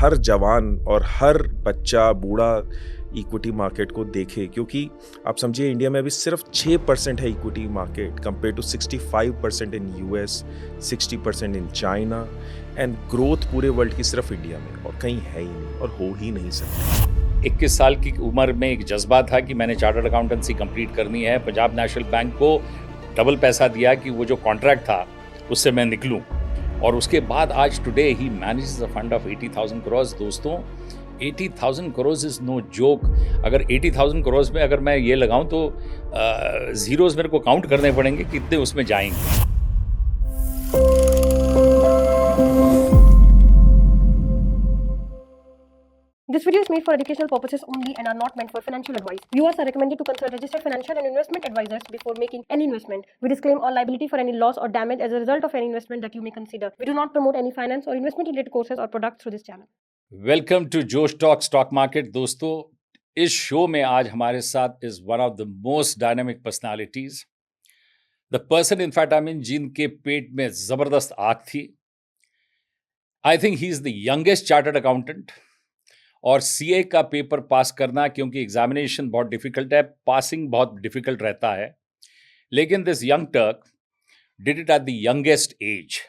हर जवान और हर बच्चा बूढ़ा इक्विटी मार्केट को देखे, क्योंकि आप समझिए इंडिया में अभी सिर्फ 6% है equity market compare to 65% in US, 60% in China, and growth पूरे वर्ल्ड की सिर्फ इंडिया में और कहीं है ही नहीं और हो ही नहीं सकता। 21 साल की उम्र में एक जज्बा था कि मैंने चार्टर्ड अकाउंटेंसी कंप्लीट करनी है। पंजाब नेशनल बैंक को डबल पैसा दिया कि वो जो कॉन्ट्रैक्ट था उससे मैं निकलूं, और उसके बाद आज today he manages a fund of 80,000 crore. दोस्तों 80,000 करोड़ इज नो जोक। अगर 80,000 करोड़ में अगर मैं ये लगाऊं तो जीरोस मेरे को काउंट करने पड़ेंगे कितने उसमें जाएंगे। This video is made for educational purposes only and are not meant for financial advice. Viewers are recommended to consult registered financial and investment advisors before making any investment. We disclaim all liability for any loss or damage as a result of any investment that you may consider. We do not promote any finance or investment related courses or products through this channel. Welcome to Josh talk stock market. दोस्तों इस show में आज हमारे साथ is one of the most dynamic personalities, the person in fact I mean जिनके पेट में जबरदस्त आग थी। I think he is the youngest chartered accountant, और सीए का पेपर पास करना, क्योंकि एग्जामिनेशन बहुत डिफिकल्ट है, पासिंग बहुत डिफिकल्ट रहता है, लेकिन this young Turk did it at the youngest age.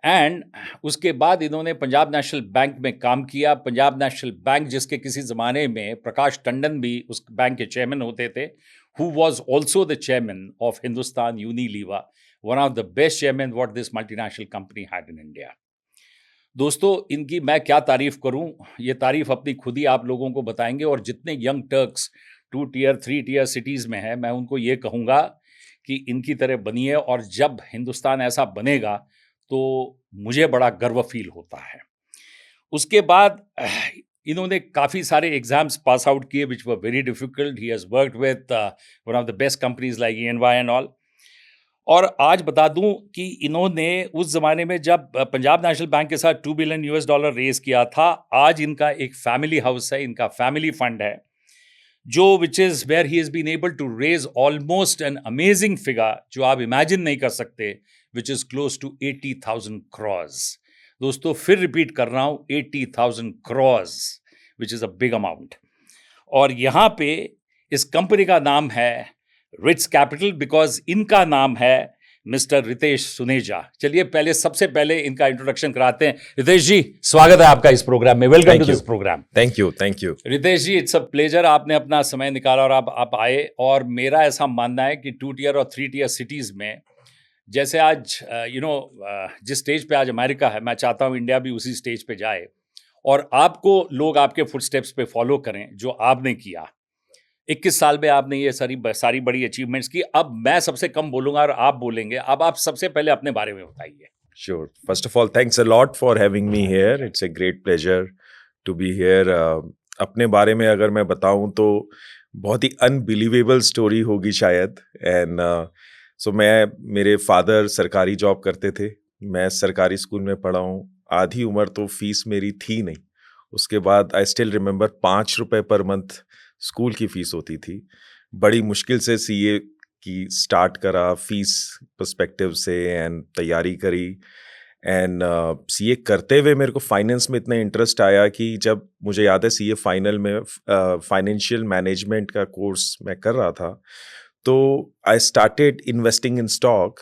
And उसके बाद इन्होंने पंजाब नेशनल बैंक में काम किया। पंजाब नेशनल बैंक जिसके किसी ज़माने में प्रकाश टंडन भी उस बैंक के चेयरमैन होते थे, who was also the chairman of Hindustan Unilever, one of the best chairman what this multinational company had in India. दोस्तों इनकी मैं क्या तारीफ करूं, ये तारीफ अपनी खुद ही आप लोगों को बताएंगे। और जितने young Turks 2 tier 3 tier cities में हैं, मैं उनको ये कहूँगा कि इनकी तरह बनिए, और जब हिंदुस्तान ऐसा बनेगा तो मुझे बड़ा गर्व फील होता है। उसके बाद इन्होंने काफ़ी सारे एग्जाम्स पास आउट किए which were very difficult. He has worked with one of the best companies like EY and all. और आज बता दूं कि इन्होंने उस ज़माने में जब पंजाब नेशनल बैंक के साथ $2 बिलियन रेज किया था, आज इनका एक फैमिली हाउस है, इनका फैमिली फंड है, जो which is where he has been able to raise almost an amazing figure जो आप इमेजिन नहीं कर सकते, which is close to 80,000 crore. दोस्तों फिर रिपीट कर रहा हूँ, 80,000 crore which is a big amount. और यहाँ पे इस कंपनी का नाम है रिट्स कैपिटल, बिकॉज इनका नाम है मिस्टर रितेश सुनेजा। चलिए सबसे पहले इनका इंट्रोडक्शन कराते हैं। रितेश जी, स्वागत है आपका इस प्रोग्राम में। Welcome to this programme. Thank you Ritesh ji, it's a pleasure, आपने अपना समय निकाला और आप आए। और मेरा ऐसा मानना है कि 2 टियर और 3 टियर सिटीज़ में, जैसे आज जिस स्टेज पे आज अमेरिका है, मैं चाहता हूँ इंडिया भी उसी स्टेज पे जाए, और आपको लोग आपके फुटस्टेप्स पे फॉलो करें जो आपने किया। 21 साल में आपने ये सारी बड़ी अचीवमेंट्स की। अब मैं सबसे कम बोलूंगा और आप बोलेंगे। अब आप सबसे पहले अपने बारे में बताइए। Sure. First of all, thanks a lot for having me here. It's a great pleasure to be here. अपने बारे में अगर मैं बताऊं तो बहुत ही अनबिलीवेबल स्टोरी होगी शायद। एंड मेरे फादर सरकारी जॉब करते थे, मैं सरकारी स्कूल में पढ़ा हूँ। आधी उम्र तो फीस मेरी थी नहीं। उसके बाद आई स्टिल रिमेंबर 5 रुपए पर मंथ स्कूल की फ़ीस होती थी। बड़ी मुश्किल से सीए की स्टार्ट करा फीस पर्सपेक्टिव से, एंड तैयारी करी। एंड सीए करते हुए मेरे को फाइनेंस में इतना इंटरेस्ट आया कि जब मुझे याद है सीए फाइनल में फाइनेंशियल मैनेजमेंट का कोर्स मैं कर रहा था, तो I started investing in stock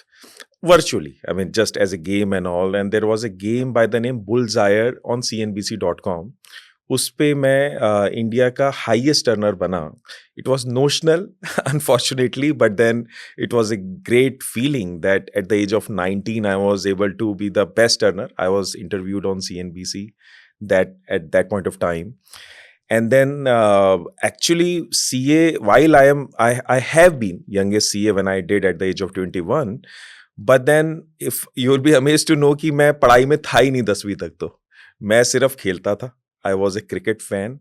virtually, I mean just as a game and all, and there was a game by the name Bullseye on cnbc.com. उस पे मैं इंडिया का हाईएस्ट अर्नर बना। It was notional unfortunately, but then it was a great feeling that at the age of 19 I was able to be the best earner. I was interviewed on CNBC that at that point of time. And then actually CA, while I have been youngest CA when I did at the age of 21, but then if you'll be amazed to know कि मैं पढ़ाई में था ही नहीं 10वीं तक, तो मैं सिर्फ खेलता था। I was a cricket fan.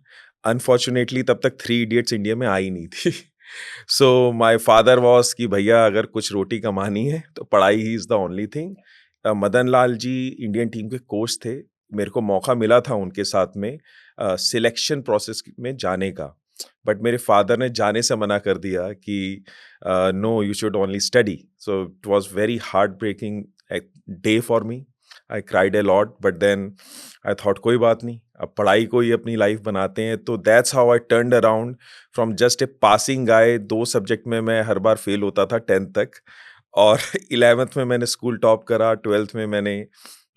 Unfortunately तब तक 3 Idiots इंडिया में आई नहीं थी। So my father was कि भैया अगर कुछ रोटी कमानी है तो पढ़ाई ही is the only thing. Madan Lal ji Indian team के कोच थे, मेरे को मौका मिला था उनके साथ में सिलेक्शन प्रोसेस में जाने का, बट मेरे फादर ने जाने से मना कर दिया कि no, you should only study. So it was very heart breaking day for me. I cried a lot, but then I thought कोई बात नहीं, अब पढ़ाई को ही अपनी लाइफ बनाते हैं. तो that's how I turned around from just a passing guy. 2 subject में मैं हर बार फेल होता था 10th तक, और 11th में मैंने स्कूल टॉप करा. 12th में मैंने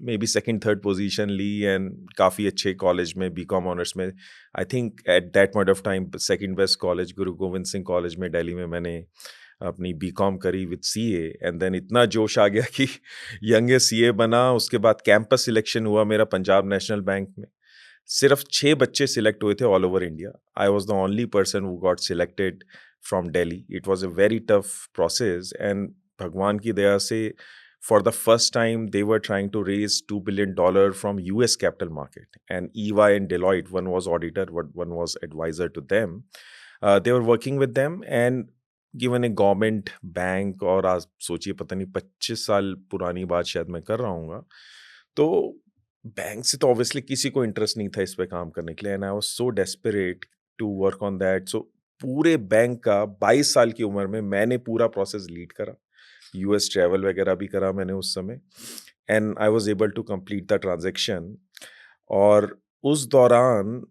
maybe second third position ली, एंड काफ़ी अच्छे कॉलेज में बीकॉम ऑनर्स में, I think at that point of time second best college Guru Gobind Singh college में दिल्ली में मैंने अपनी बीकॉम करी विद सीए. एंड देन इतना जोश आ गया कि यंगेस्ट सीए बना. उसके बाद कैंपस सिलेक्शन हुआ मेरा पंजाब नेशनल बैंक में. सिर्फ 6 बच्चे सिलेक्ट हुए थे all over India. I was the only person who got selected from Delhi. It was a very tough process, and भगवान की दया से for the first time they were trying to raise $2 billion from US capital market, and EY and Deloitte, one was auditor, one was advisor to them. They were working with them, and given a government bank, और आज सोचिए पता नहीं 25 साल पुरानी बात शायद मैं कर रहा हूँ, तो बैंक से तो ऑब्वियसली किसी को इंटरेस्ट नहीं था इस पे काम करने के लिए, and I was so desperate to work on that. So पूरे बैंक का 22 साल की उम्र में मैंने पूरा प्रोसेस लीड करा. यूएस ट्रैवल वगैरह भी करा मैंने उस समय, and I was able to complete the transaction. और उस दौरान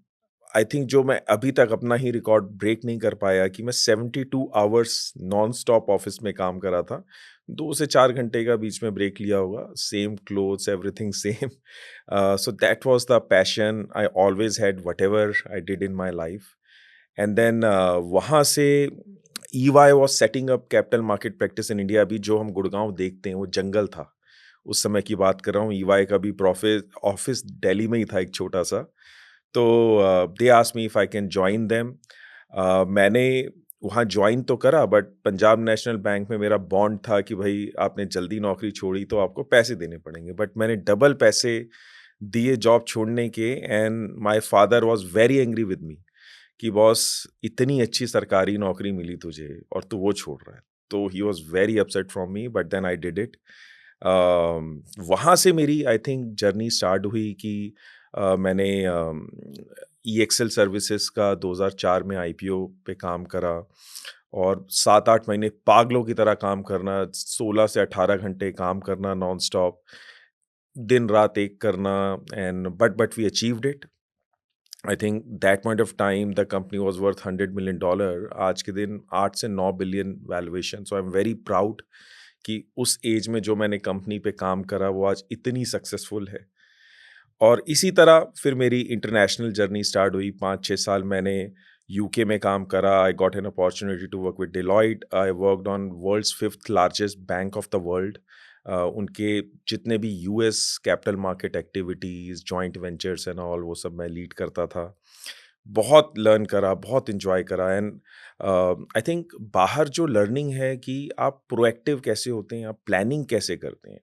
आई थिंक जो मैं अभी तक अपना ही रिकॉर्ड ब्रेक नहीं कर पाया कि मैं 72 आवर्स नॉन स्टॉप ऑफिस में काम करा था. 2 से 4 घंटे का बीच में ब्रेक लिया होगा. Same clothes, everything same. So that was the passion I always had, whatever I did in my life. And then वहाँ से EY was setting up capital market practice in India. अभी जो हम गुड़गांव देखते हैं वो जंगल था. उस समय की बात कर रहा हूँ. EY का भी ऑफिस दिल्ली में ही था एक छोटा सा. तो they asked me if I can join them. मैंने वहाँ ज्वाइन तो करा, बट पंजाब नेशनल बैंक में मेरा बॉन्ड था कि भाई आपने जल्दी नौकरी छोड़ी तो आपको पैसे देने पड़ेंगे. बट मैंने डबल पैसे दिए जॉब छोड़ने के, and my father was very angry with me कि बॉस इतनी अच्छी सरकारी नौकरी मिली तुझे और तू वो छोड़ रहा है. तो he was very upset from me, but then I did it. वहाँ से मेरी आई थिंक जर्नी स्टार्ट हुई कि मैंने EXL सर्विसेज का 2004 में IPO पे काम करा, और 7-8 महीने पागलों की तरह काम करना, 16 से 18 घंटे काम करना नॉन स्टॉप, दिन रात एक करना, and but we achieved it. I think that point of time the company was worth $100 million. आज के दिन 8 से 9 billion valuation. So I am very proud कि उस एज में जो मैंने कंपनी पे काम करा वो आज इतनी सक्सेसफुल है. और इसी तरह फिर मेरी इंटरनेशनल जर्नी स्टार्ट हुई. 5-6 साल मैंने UK में काम करा. I got an opportunity to work with Deloitte. I worked on world's 5th largest bank of the world. उनके जितने भी US capital market activities, joint ventures and all, वो सब मैं लीड करता था. बहुत लर्न करा, बहुत इन्जॉय करा. एंड आई थिंक बाहर जो लर्निंग है कि आप प्रोएक्टिव कैसे होते हैं, आप प्लानिंग कैसे करते हैं.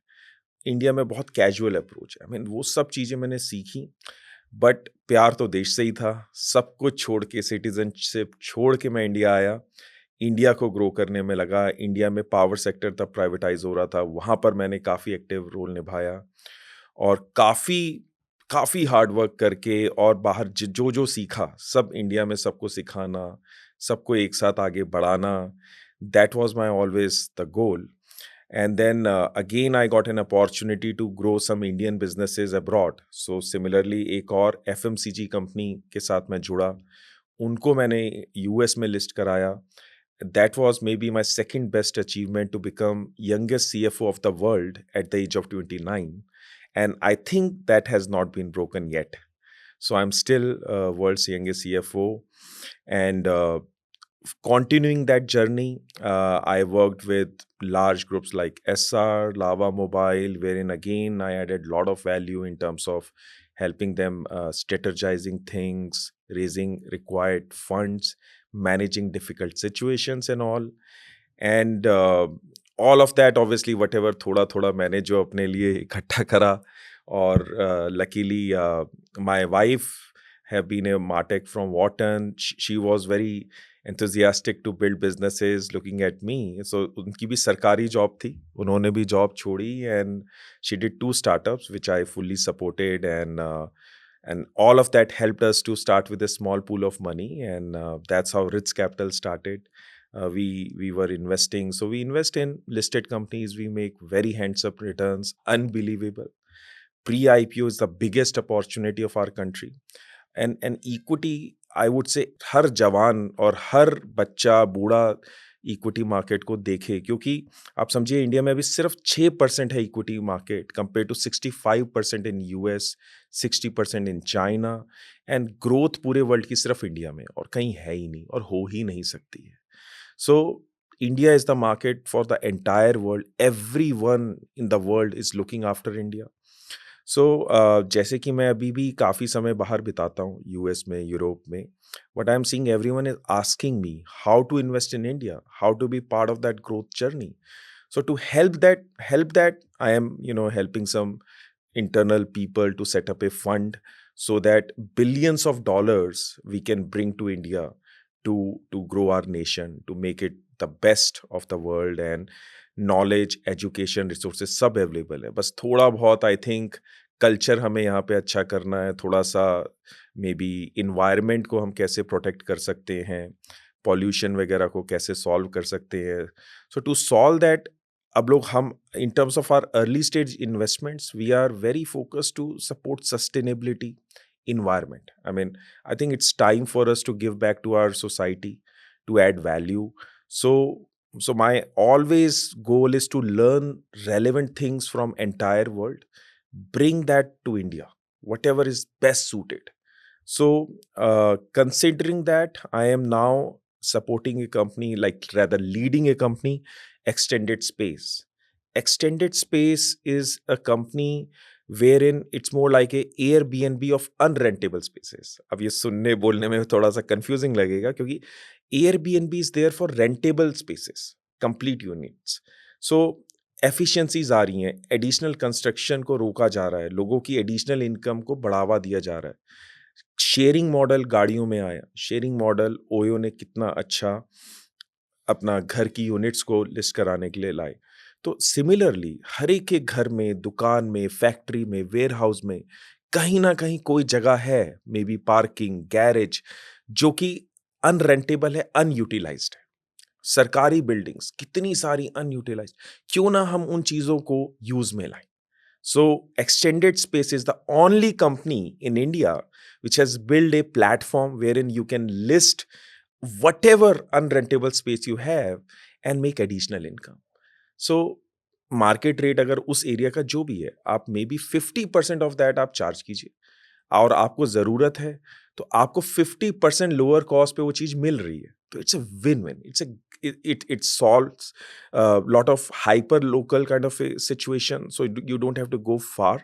इंडिया में बहुत कैजुअल अप्रोच है. आई मीन वो सब चीज़ें मैंने सीखी, बट प्यार तो देश से ही था. सब कुछ छोड़ के, सिटीजनशिप छोड़ के मैं इंडिया आया. इंडिया को ग्रो करने में लगा. इंडिया में पावर सेक्टर तब प्राइवेटाइज हो रहा था. वहाँ पर मैंने काफ़ी एक्टिव रोल निभाया, और काफ़ी हार्ड वर्क करके, और बाहर जो सीखा सब इंडिया में सबको सिखाना, सबको एक साथ आगे बढ़ाना. That was my always the goal. And then again I got an opportunity to grow some Indian businesses abroad. So similarly एक और FMCG कंपनी के साथ मैं जुड़ा. उनको मैंने US में लिस्ट कराया. That was maybe my second best achievement, to become youngest CFO of the world at the age of 29. And I think that has not been broken yet. So I'm still world's youngest CFO. And continuing that journey, I worked with large groups like SR, Lava Mobile, wherein again I added a lot of value in terms of helping them strategizing things, raising required funds, managing difficult situations and all. And all of that, obviously, whatever थोड़ा मैंने जो अपने लिए इकट्ठा करा. और luckily my wife have been a Martech from Wharton. She was very enthusiastic to build businesses looking at me. So उनकी भी सरकारी जॉब थी, उन्होंने भी जॉब छोड़ी, and she did 2 startups which I fully supported, and all of that helped us to start with a small pool of money, and that's how Ritz Capital started. We were investing. So we invest in listed companies. We make very handsome returns, unbelievable. pre-IPO is the biggest opportunity of our country. And equity, I would say, हर जवान और हर बच्चा बूढ़ा equity market को देखे, क्योंकि आप समझिए India में अभी सिर्फ 6% है equity market compare to 65% in US, 60% in China, and growth पूरे वर्ल्ड की सिर्फ इंडिया में और कहीं है ही नहीं और हो ही नहीं सकती है. So India is the market for the entire world. Everyone in the world is looking after India. So जैसे कि मैं अभी भी काफ़ी समय बाहर बिताता हूँ, यूएस में, यूरोप में, what I'm seeing, everyone is asking me how to invest in India, how to be part of that growth journey. So to help that, I am, helping some internal people to set up a fund so that billions of dollars we can bring to India to grow our nation, to make it the best of the world, and knowledge, education, resources सब available है. बस थोड़ा बहुत I think culture हमें यहाँ पे अच्छा करना है, थोड़ा सा मे बी इन्वायरमेंट को हम कैसे प्रोटेक्ट कर सकते हैं, पॉल्यूशन वगैरह को कैसे सॉल्व कर सकते हैं. सो टू सॉल्व दैट, अब लोग हम in terms of are early stage investments, we are very focused to support sustainability, environment. I mean, I think it's time for us to give back to our society, to add value. So my always goal is to learn relevant things from entire world, bring that to India, whatever is best suited. So considering that, I am now supporting a company, like rather leading a company, Extended Space. Extended Space is a company wherein it's more like a Airbnb of unrentable spaces. अब ये सुनने बोलने में थोड़ा सा confusing लगेगा, क्योंकि Airbnb is there for rentable spaces, complete units. So efficiencies आ रही हैं, additional construction को रोका जा रहा है, लोगों की additional income को बढ़ावा दिया जा रहा है. शेयरिंग मॉडल गाड़ियों में आया, शेयरिंग मॉडल ओयो ने कितना अच्छा अपना घर की यूनिट्स को लिस्ट कराने के लिए लाए. तो सिमिलरली हर एक के घर में, दुकान में, फैक्ट्री में, वेयर हाउस में कहीं ना कहीं कोई जगह है, मे बी पार्किंग, गैरेज, जो कि अनरेंटेबल है, अनयूटिलाइज्ड है. सरकारी बिल्डिंग्स कितनी सारी अनयूटिलाइज्ड, क्यों ना हम उन चीज़ों को यूज में लाएं. So Extended Space is the only company in India which has built a platform wherein you can list whatever unrentable space you have and make additional income. So market rate अगर उस area का जो भी है, आप may be 50% of that आप charge कीजिए, और आपको ज़रूरत है तो आपको 50% लोअर कॉस्ट पे वो चीज़ मिल रही है. तो it's a win win. It solves a lot of hyper local kind of a situation, so you don't have to go far.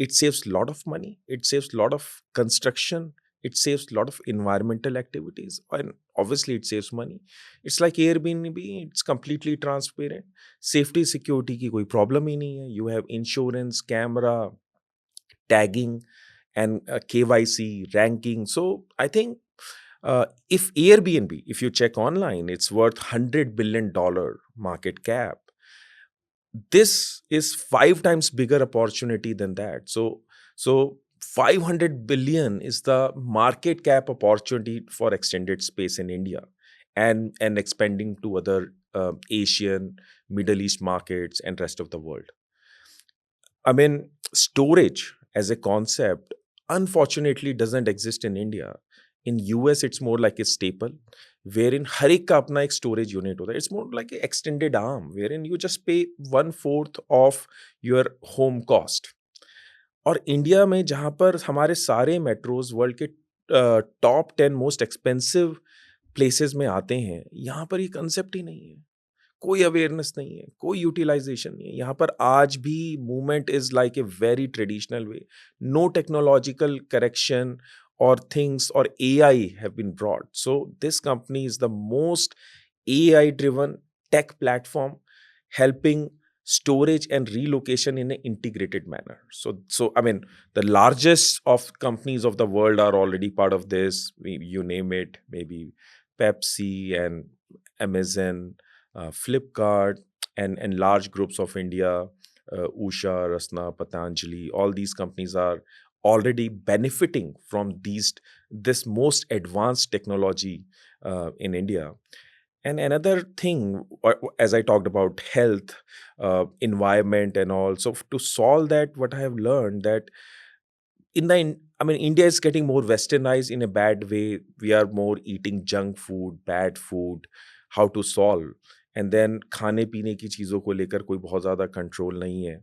It saves a lot of money, it saves a lot of construction, it saves a lot of environmental activities, and obviously it saves money. It's like Airbnb, it's completely transparent. Safety security की कोई problem ही नहीं है. You have insurance, camera, tagging, and KYC, ranking. So I think if Airbnb, if you check online, it's worth $100 billion market cap. This is 5 times bigger opportunity than that. So 500 billion is the market cap opportunity for Extended Space in India, and expanding to other Asian, Middle East markets and rest of the world. I mean, storage as a concept unfortunately doesn't exist in India. In US, it's more like a staple, wherein हर एक का अपना एक storage unit होता है. It's more like an extended arm, wherein you just pay 1/4 of your home cost. और India में जहाँ पर हमारे सारे मेट्रोज वर्ल्ड के टॉप 10 मोस्ट एक्सपेंसिव प्लेसेस में आते हैं, यहाँ पर ये कंसेप्ट ही नहीं है. कोई अवेयरनेस नहीं है, कोई यूटिलाइजेशन नहीं है. यहाँ पर आज भी movement is like a very traditional way. No technological correction or things or AI have been brought. So this company is the most AI driven tech platform, helping storage and relocation in an integrated manner. So I mean, the largest of companies of the world are already part of this. You name it, maybe Pepsi and Amazon, Flipkart, and large groups of India, Usha, Rasna, Patanjali, all these companies are already benefiting from this most advanced technology in India. And another thing, as I talked about health, environment, and all. So to solve that, what I have learned that I mean, India is getting more westernized in a bad way. We are more eating junk food, bad food. How to solve? And then खाने पीने की चीज़ों को लेकर कोई बहुत ज़्यादा control नहीं है.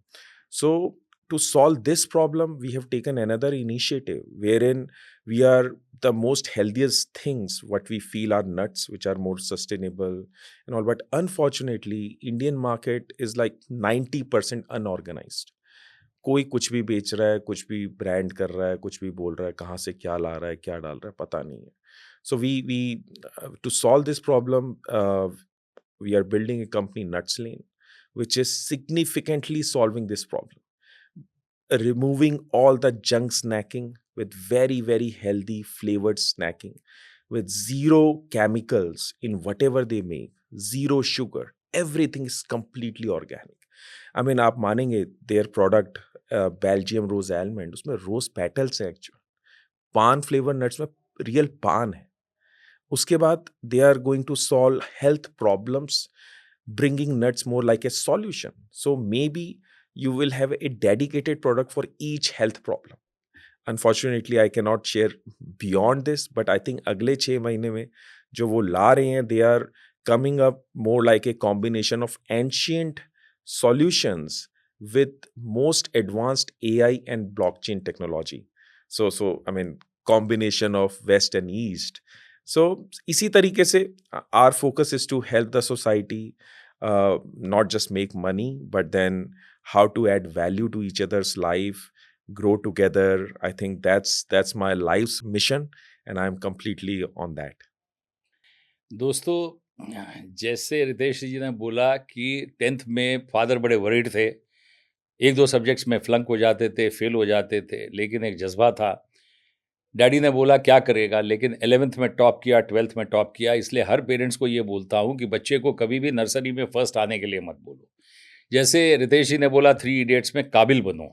So to solve this problem, we have taken another initiative wherein we are the most healthiest things what we feel are nuts, which are more sustainable and all. But unfortunately, Indian market is like 90% unorganized. कोई कुछ भी बेच रहा है, कुछ भी brand कर रहा है, कुछ भी बोल रहा है, कहाँ से क्या ला रहा है, क्या डाल रहा है, पता नहीं है. So we to solve this problem, we are building a company, Nutslane, which is significantly solving this problem, removing all the junk snacking with very, very healthy flavored snacking with zero chemicals in whatever they make, zero sugar. Everything is completely organic. I mean, आप मानेंगे their product Belgium rose almond, उसमें rose petals है actual. Paan flavour nuts में real paan है. उसके बाद they are going to solve health problems, bringing nuts more like a solution. So maybe you will have a dedicated product for each health problem. Unfortunately, I cannot share beyond this, but I think अगले 6 महीने में जो वो ला रहे हैं, they are coming up more like a combination of ancient solutions with most advanced AI and blockchain technology. So I mean, combination of West and East. So इसी तरीके से our focus is to help the society, not just make money, but then how to add value to each other's life, grow together. I think that's my life's mission, and I'm completely on that. दोस्तों, जैसे रितेश जी ने बोला कि 10th में father बड़े worried थे, एक दो सब्जेक्ट्स में फ्लंक हो जाते थे, फेल हो जाते थे, लेकिन एक जज्बा था. डैडी ने बोला क्या करेगा, लेकिन 11th में टॉप किया, 12th में टॉप किया. इसलिए हर पेरेंट्स को ये बोलता हूँ कि बच्चे को कभी भी नर्सरी में फर्स्ट आने के लिए मत बोलो. जैसे रितेश जी ने बोला 3 इडियट्स में काबिल बनो,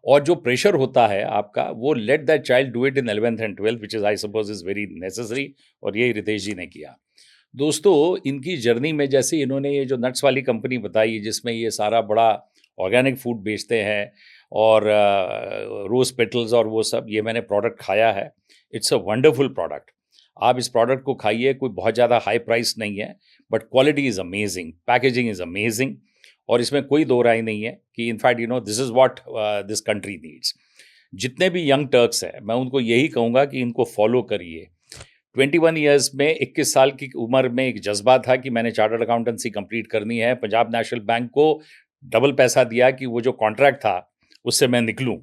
और जो प्रेशर होता है आपका, वो let that child do it in 11th and 12th, which is I suppose is very necessary, और यही रितेश जी ने किया. दोस्तों, इनकी जर्नी में जैसे इन्होंने ये जो नट्स वाली कंपनी बताई, जिसमें ये सारा बड़ा ऑर्गेनिक फूड बेचते हैं और रोज़ पेटल्स और वो सब, ये मैंने प्रोडक्ट खाया है. It's a wonderful product. आप इस प्रोडक्ट को खाइए, कोई बहुत ज़्यादा हाई प्राइस नहीं है, but quality is amazing, packaging is amazing, और इसमें कोई दो राय नहीं है कि in fact this is what this country needs. जितने भी यंग टर्क्स हैं, मैं उनको यही कहूँगा कि इनको फॉलो करिए. 21 ईयर्स में 21 साल की उम्र में एक जज्बा था कि मैंने चार्टर्ड अकाउंटेंसी कंप्लीट करनी है. पंजाब नेशनल बैंक को डबल पैसा दिया कि वो जो कॉन्ट्रैक्ट था उससे मैं निकलूं,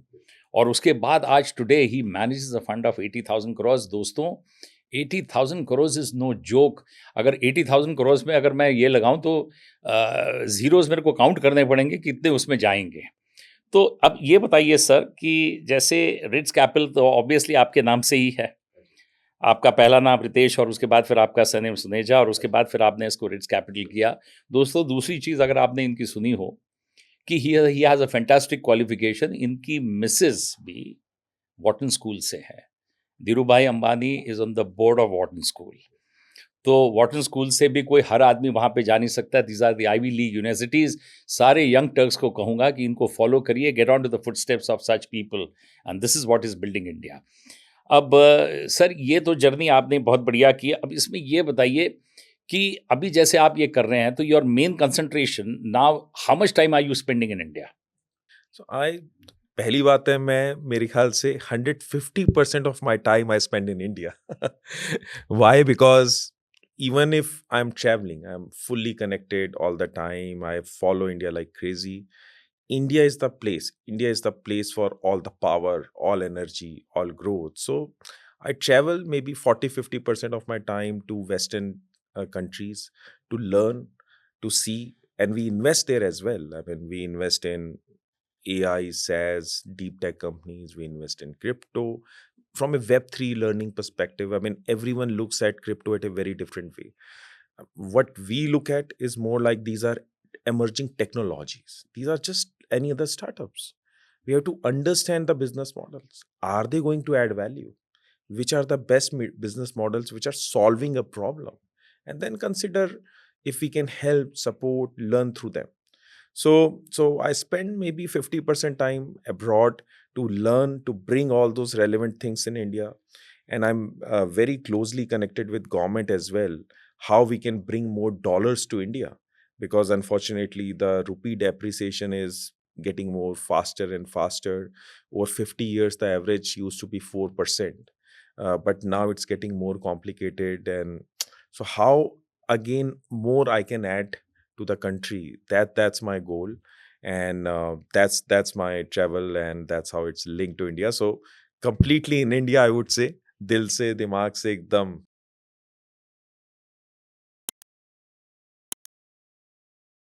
और उसके बाद आज today he manages a fund of 80,000 crore. दोस्तों, 80,000 करोड़ इज़ नो जोक. अगर 80,000 करोड़ में अगर मैं ये लगाऊं तो ज़ीरोज़ मेरे को काउंट करने पड़ेंगे कि कितने उसमें जाएंगे. तो अब ये बताइए सर कि जैसे रिट्स कैपिटल तो ऑब्वियसली आपके नाम से ही है. आपका पहला नाम रितेश, और उसके बाद फिर आपका सरनेम सुनेजा, और उसके बाद फिर आपने इसको रिट्स कैपिटल किया. दोस्तों, दूसरी चीज़ अगर आपने इनकी सुनी हो कि he has a fantastic qualification. इनकी मिसेस भी वॉटन स्कूल से है. Dhirubhai Ambani is on the board of Wharton school. तो वॉटन स्कूल से भी कोई हर आदमी वहाँ पे जा नहीं सकता. These are the Ivy League universities. सारे यंग टर्क्स को कहूँगा कि इनको फॉलो करिए, get on to the footsteps of such people, and this is what is building India. अब सर, ये तो जर्नी आपने बहुत बढ़िया की. अब इसमें ये बताइए कि अभी जैसे आप ये कर रहे हैं, तो your main concentration now, how much time are you spending in India? So पहली बात है, मैं मेरे ख्याल से 150% of my time I spend in India. Why? Because even if I'm traveling, I'm fully connected all the time. I follow India like crazy. India is the place. India is the place for all the power, all energy, all growth. So I travel maybe 40-50% of my time to Western countries to learn, to see, and we invest there as well. I mean, we invest in AI, SaaS, deep tech companies. We invest in crypto. From a Web3 learning perspective, I mean, everyone looks at crypto at a very different way. What we look at is more like these are emerging technologies. These are just any other startups. We have to understand the business models. Are they going to add value? Which are the best business models which are solving a problem? and then consider if we can help, support, learn through them. So I spend maybe 50% time abroad to learn, to bring all those relevant things in India. And I'm very closely connected with government as well, how we can bring more dollars to India, because unfortunately the rupee depreciation is getting more faster and faster. Over 50 years, the average used to be 4%, but now it's getting more complicated. And so how again more I can add to the country, that's my goal. And that's my travel, and that's how it's linked to India. So completely in India, I would say, दिल से दिमाग से एकदम